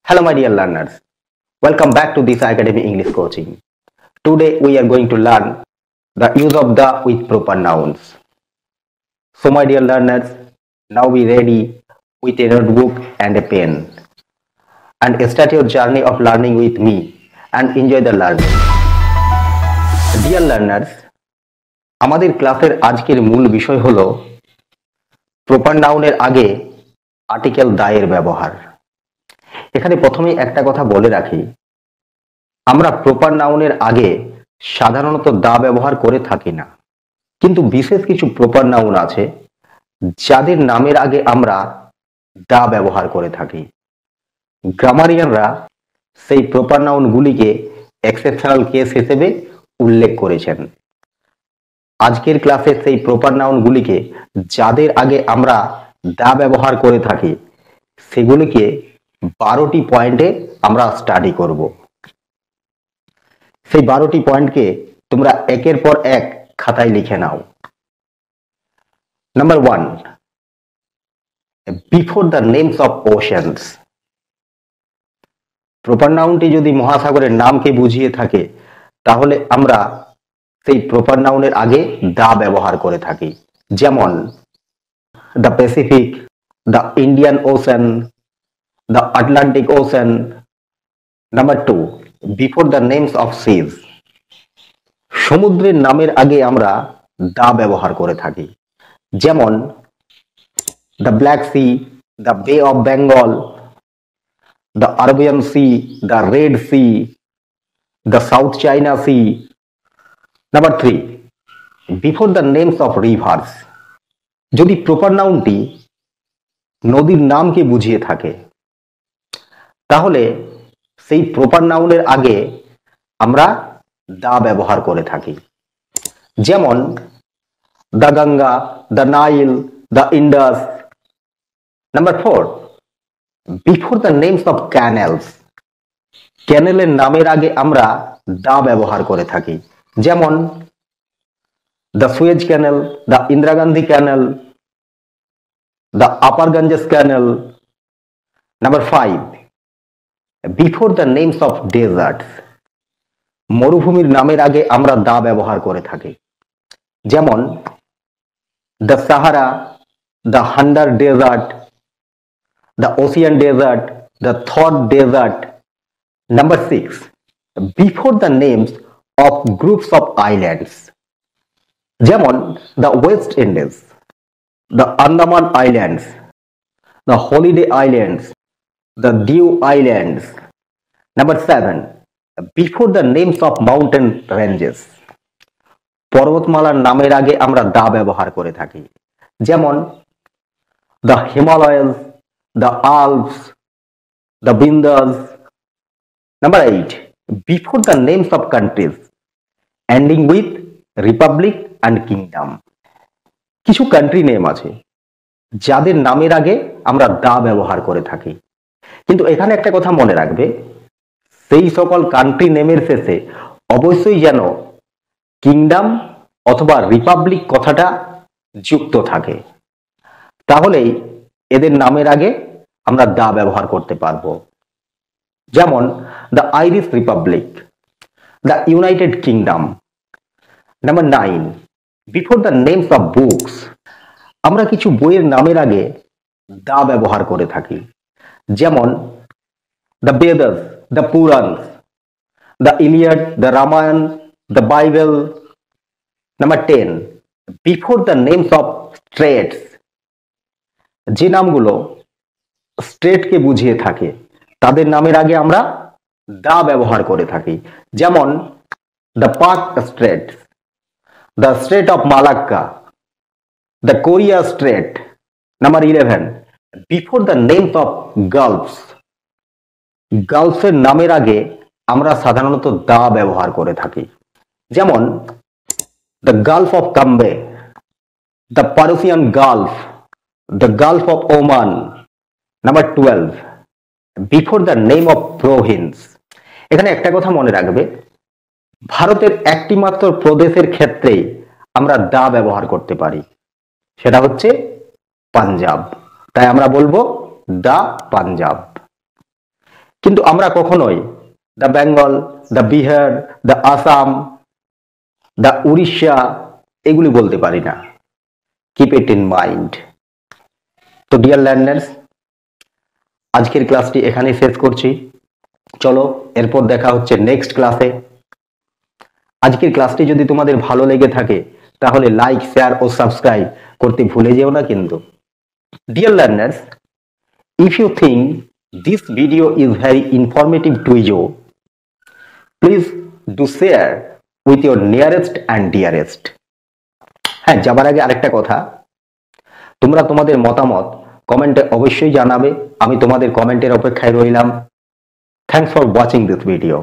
Hello, my dear learners. Welcome back to this Academy English coaching. Today, we are going to learn the use of the with proper nouns. So, my dear learners, now be ready with a notebook and a pen and start your journey of learning with me and enjoy the learning. Dear learners, আমাদের ক্লাসের আজকের মূল বিষয় হলো proper নাউনের আগে article দা এর ব্যবহার। এখানে প্রথমেই একটা কথা বলে রাখি, আমরা প্রপার নাউনের আগে সাধারণত দা ব্যবহার করে থাকি না, কিন্তু বিশেষ কিছু প্রপার নাউন আছে যাদের নামের আগে আমরা দা ব্যবহার করে থাকি। গ্রামারিয়ানরা সেই প্রপার নাউনগুলিকে এক্সেপশনাল কেস হিসেবে উল্লেখ করেছেন। আজকের ক্লাসে সেই প্রপার নাউনগুলিকে যাদের আগে আমরা দা ব্যবহার করে থাকি সেগুলিকে 12টি পয়েন্টে আমরা স্টাডি করব। সেই 12টি পয়েন্টকে তোমরা একের পর এক খাতায় লিখে নাও। Number 1, before the names of oceans. Proper নাউনটি যদি মহাসাগরের নামকে বুঝিয়ে থাকে তাহলে আমরা সেই প্রপার নাউনের আগে দা ব্যবহার করে থাকি, যেমন the Pacific, the Indian ocean, the Atlantic Ocean. Number 2, before the names of seas. সমুদ্রের নামের আগে আমরা দা ব্যবহার করে থাকি, যেমন the Black Sea, the Bay of Bengal, the Arabian Sea, the Red Sea, the South China Sea. Number 3, before the names of rivers. যদি proper নাউনটি নদীর নামকে বুঝিয়ে থাকে তাহলে সেই প্রপার নাউনের আগে আমরা দা ব্যবহার করে থাকি, যেমন the Ganga, the Nile, the Indus. Number 4, before the names of canals. ক্যানেলের নামের আগে আমরা দা ব্যবহার করে থাকি, যেমন the Suez canal, the Indira Gandhi canal, the upper Ganges canal. Number 5, before the names of deserts. মরুভূমির নামের আগে আমরা দা ব্যবহার করে থাকি, যেমন the Sahara, the hander desert, the Osian desert, the Thar desert. Number 6, before the names of groups of islands, যেমন the West Indies, the Andaman islands, the holiday islands, the Diu Islands. Number 7, before the names of mountain ranges. পর্বতমালার নামের আগে আমরা the ব্যবহার করে থাকি, যেমন the Himalayas, the Alps, the Vindhyas. Number 8, before the names of countries ending with republic and kingdom. কিছু country name আছে যাদের নামের আগে আমরা দা ব্যবহার করে থাকি, কিন্তু এখানে একটা কথা মনে রাখবে, সেই সকল কান্ট্রি নেমের শেষে অবশ্যই যেন কিংডম অথবা রিপাবলিক কথাটা যুক্ত থাকে, তাহলেই এদের নামের আগে আমরা দা ব্যবহার করতে পারবো। যেমন the Irish Republic, the United kingdom. Number 9, before the names of books. আমরা কিছু বইয়ের নামের আগে দা ব্যবহার করে থাকি, যেমন the Vedas, the Puranas, the Iliad, the Ramayana, the Bible. Number 10, before the names of straits. যে নামগুলো স্ট্রেটকে বুঝিয়ে থাকে তাদের নামের আগে আমরা দা ব্যবহার করে থাকি, যেমন the Palk strait, the strait of Malacca, the Korea strait. Number 11, before the names of gulfs. গালফের নামের আগে আমরা সাধারণত দা ব্যবহার করে থাকি, যেমন the gulf of Cambay, the Persian gulf, the gulf of Oman. Number 12, before the name of province. এখানে একটা কথা মনে রাখবে, ভারতের একটি মাত্র প্রদেশের ক্ষেত্রেই আমরা দা ব্যবহার করতে পারি, সেটা হচ্ছে পাঞ্জাব, তাই আমরা বলবো দা পাঞ্জাব। কিন্তু আমরা কখনোই the Bengal, the Bihar, the Assam, the Orissa এগুলি বলতে পারি না। Keep it in mind. তো ডিয়ার লার্নার্স, আজকের ক্লাসটি এখানেই শেষ করছি। চলো এরপর দেখা হচ্ছে নেক্সট ক্লাসে। আজকের ক্লাসটি যদি তোমাদের ভালো লেগে থাকে তাহলে লাইক, শেয়ার ও সাবস্ক্রাইব করতে ভুলে যেও না কিন্তু। Dear learners, if you think this video is very informative to you, please do share with your nearest and dearest. হ্যাঁ, যাবার আগে আরেকটা কথা, তোমরা তোমাদের মতামত কমেন্টে অবশ্যই জানাবে। আমি তোমাদের কমেন্টের অপেক্ষায় রইলাম। Thanks for watching this video.